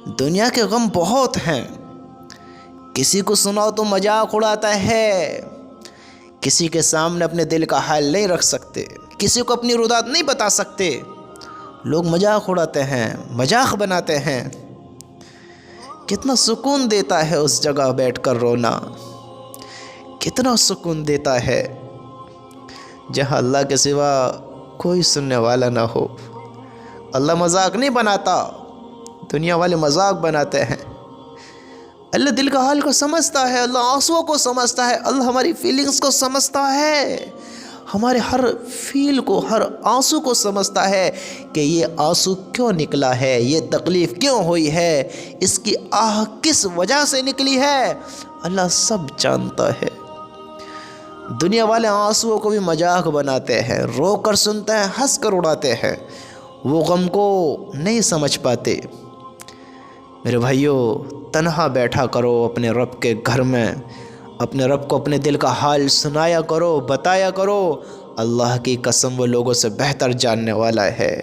دنیا کے غم بہت ہیں، کسی کو سناؤ تو مذاق اڑاتا ہے، کسی کے سامنے اپنے دل کا حال نہیں رکھ سکتے، کسی کو اپنی رودات نہیں بتا سکتے، لوگ مذاق اڑاتے ہیں، مذاق بناتے ہیں۔ کتنا سکون دیتا ہے اس جگہ بیٹھ کر رونا، کتنا سکون دیتا ہے جہاں اللہ کے سوا کوئی سننے والا نہ ہو۔ اللہ مذاق نہیں بناتا، دنیا والے مذاق بناتے ہیں۔ اللہ دل کا حال کو سمجھتا ہے، اللہ آنسوؤں کو سمجھتا ہے، اللہ ہماری فیلنگز کو سمجھتا ہے، ہمارے ہر فیل کو، ہر آنسو کو سمجھتا ہے کہ یہ آنسو کیوں نکلا ہے، یہ تکلیف کیوں ہوئی ہے، اس کی آہ کس وجہ سے نکلی ہے، اللہ سب جانتا ہے۔ دنیا والے آنسوؤں کو بھی مذاق بناتے ہیں، رو کر سنتے ہیں، ہنس کر اڑاتے ہیں، وہ غم کو نہیں سمجھ پاتے۔ میرے بھائیو، تنہا بیٹھا کرو اپنے رب کے گھر میں، اپنے رب کو اپنے دل کا حال سنایا کرو، بتایا کرو۔ اللہ کی قسم وہ لوگوں سے بہتر جاننے والا ہے،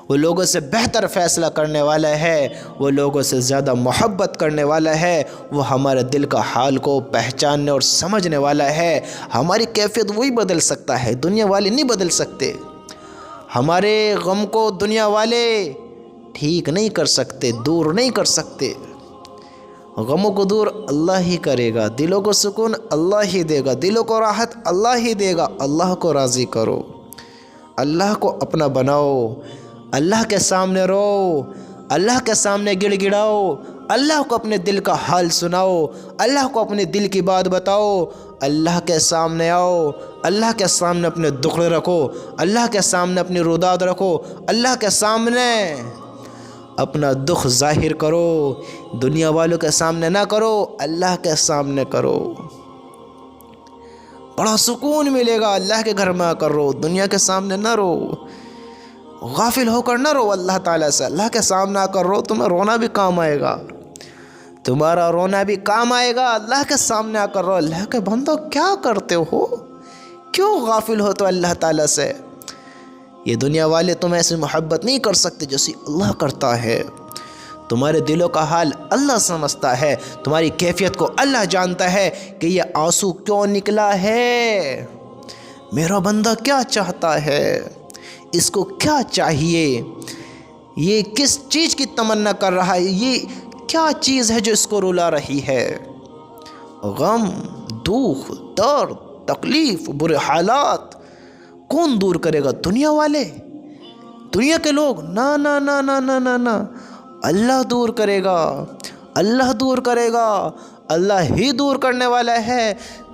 وہ لوگوں سے بہتر فیصلہ کرنے والا ہے، وہ لوگوں سے زیادہ محبت کرنے والا ہے، وہ ہمارے دل کا حال کو پہچاننے اور سمجھنے والا ہے۔ ہماری کیفیت وہی بدل سکتا ہے، دنیا والے نہیں بدل سکتے۔ ہمارے غم کو دنیا والے ٹھیک نہیں کر سکتے، دور نہیں کر سکتے۔ غموں کو دور اللہ ہی کرے گا، دلوں کو سکون اللہ ہی دے گا، دلوں کو راحت اللہ ہی دے گا۔ اللہ کو راضی کرو، اللہ کو اپنا بناؤ، اللہ کے سامنے رو، اللہ کے سامنے گڑ گڑاؤ، اللہ کو اپنے دل کا حال سناؤ، اللہ کو اپنے دل کی بات بتاؤ، اللہ کے سامنے آؤ، اللہ کے سامنے اپنے دکھ رکھو، اللہ کے سامنے اپنی رودات رکھو، اللہ کے سامنے اپنا دکھ ظاہر کرو، دنیا والوں کے سامنے نہ کرو، اللہ کے سامنے کرو۔ بڑا سکون ملے گا، اللہ کے گھر میں آ کر رو، دنیا کے سامنے نہ رو، غافل ہو کر نہ رو اللہ تعالیٰ سے، اللہ کے سامنے آ کر رو، تمہیں رونا بھی کام آئے گا، تمہارا رونا بھی کام آئے گا۔ اللہ کے سامنے آ کر رو، اللہ کے بندو کیا کرتے ہو، کیوں غافل ہو تو اللہ تعالیٰ سے؟ یہ دنیا والے تم ایسی محبت نہیں کر سکتے جیسی اللہ کرتا ہے۔ تمہارے دلوں کا حال اللہ سمجھتا ہے، تمہاری کیفیت کو اللہ جانتا ہے کہ یہ آنسو کیوں نکلا ہے، میرا بندہ کیا چاہتا ہے، اس کو کیا چاہیے، یہ کس چیز کی تمنا کر رہا ہے، یہ کیا چیز ہے جو اس کو رلا رہی ہے۔ غم، دکھ، درد، تکلیف، برے حالات کون دور کرے گا؟ دنیا والے، دنیا کے لوگ؟ نہ نہ نہ نہ نہ نہ نہ، اللہ دور کرے گا، اللہ دور کرے گا، اللہ ہی دور کرنے والا ہے۔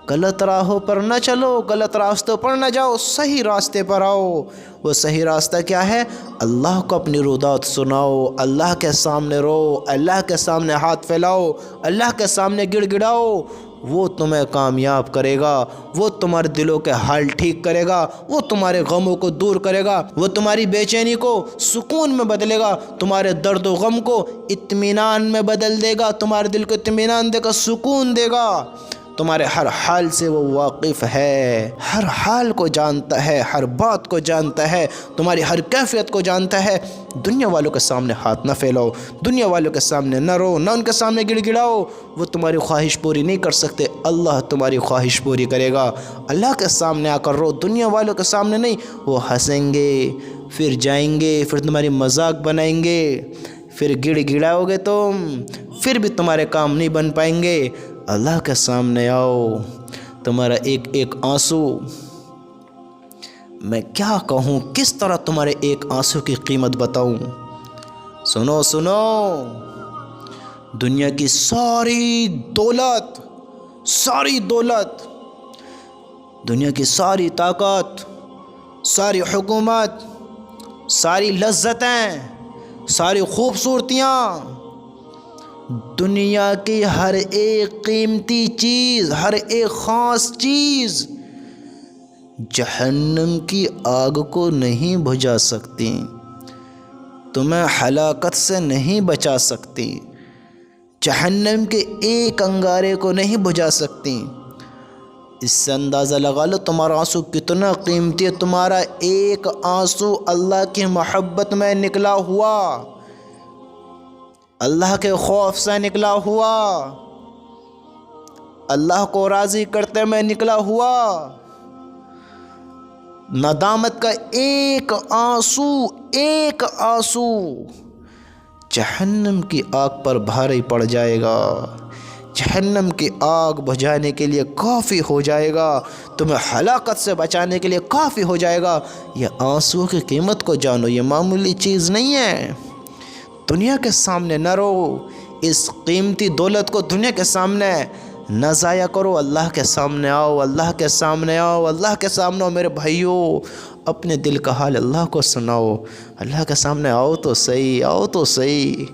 غلط راہوں پر نہ چلو، غلط راستوں پر نہ جاؤ، صحیح راستے پر آؤ۔ وہ صحیح راستہ کیا ہے؟ اللہ کو اپنی رودات سناؤ، اللہ کے سامنے رو، اللہ کے سامنے ہاتھ پھیلاؤ، اللہ کے سامنے گڑ گڑاؤ، وہ تمہیں کامیاب کرے گا، وہ تمہارے دلوں کے حال ٹھیک کرے گا، وہ تمہارے غموں کو دور کرے گا، وہ تمہاری بے چینی کو سکون میں بدلے گا، تمہارے درد و غم کو اطمینان میں بدل دے گا، تمہارے دل کو اطمینان دے گا، سکون دے گا۔ تمہارے ہر حال سے وہ واقف ہے، ہر حال کو جانتا ہے، ہر بات کو جانتا ہے، تمہاری ہر کیفیت کو جانتا ہے۔ دنیا والوں کے سامنے ہاتھ نہ پھیلاؤ، دنیا والوں کے سامنے نہ رو، نہ ان کے سامنے گڑ گڑاؤ، وہ تمہاری خواہش پوری نہیں کر سکتے، اللہ تمہاری خواہش پوری کرے گا۔ اللہ کے سامنے آ کر رو، دنیا والوں کے سامنے نہیں۔ وہ ہنسیں گے، پھر جائیں گے، پھر تمہاری مذاق بنائیں گے، پھر گڑ گڑاؤ گے تم، پھر بھی تمہارے کام نہیں بن پائیں گے۔ اللہ کے سامنے آؤ، تمہارا ایک ایک آنسو، میں کیا کہوں، کس طرح تمہارے ایک آنسو کی قیمت بتاؤں۔ سنو سنو، دنیا کی ساری دولت، دنیا کی ساری طاقت، ساری حکومت، ساری لذتیں، ساری خوبصورتیاں، دنیا کی ہر ایک قیمتی چیز، ہر ایک خاص چیز جہنم کی آگ کو نہیں بجھا سکتی، تمہیں ہلاکت سے نہیں بچا سکتی، جہنم کے ایک انگارے کو نہیں بجھا سکتی۔ اس سے اندازہ لگا لو تمہارا آنسو کتنا قیمتی ہے، تمہارا ایک آنسو اللہ کی محبت میں نکلا ہوا، اللہ کے خوف سے نکلا ہوا، اللہ کو راضی کرتے میں نکلا ہوا، ندامت کا ایک آنسو جہنم کی آگ پر بھاری پڑ جائے گا، جہنم کی آگ بجھانے کے لیے کافی ہو جائے گا، تمہیں ہلاکت سے بچانے کے لیے کافی ہو جائے گا۔ یہ آنسو کی قیمت کو جانو، یہ معمولی چیز نہیں ہے۔ دنیا کے سامنے نہ رو، اس قیمتی دولت کو دنیا کے سامنے نہ ضائع کرو، اللہ کے سامنے آؤ، اللہ کے سامنے آؤ، اللہ کے سامنے آؤ میرے بھائیوں، اپنے دل کا حال اللہ کو سناؤ، اللہ کے سامنے آؤ تو صحیح، آؤ تو صحیح۔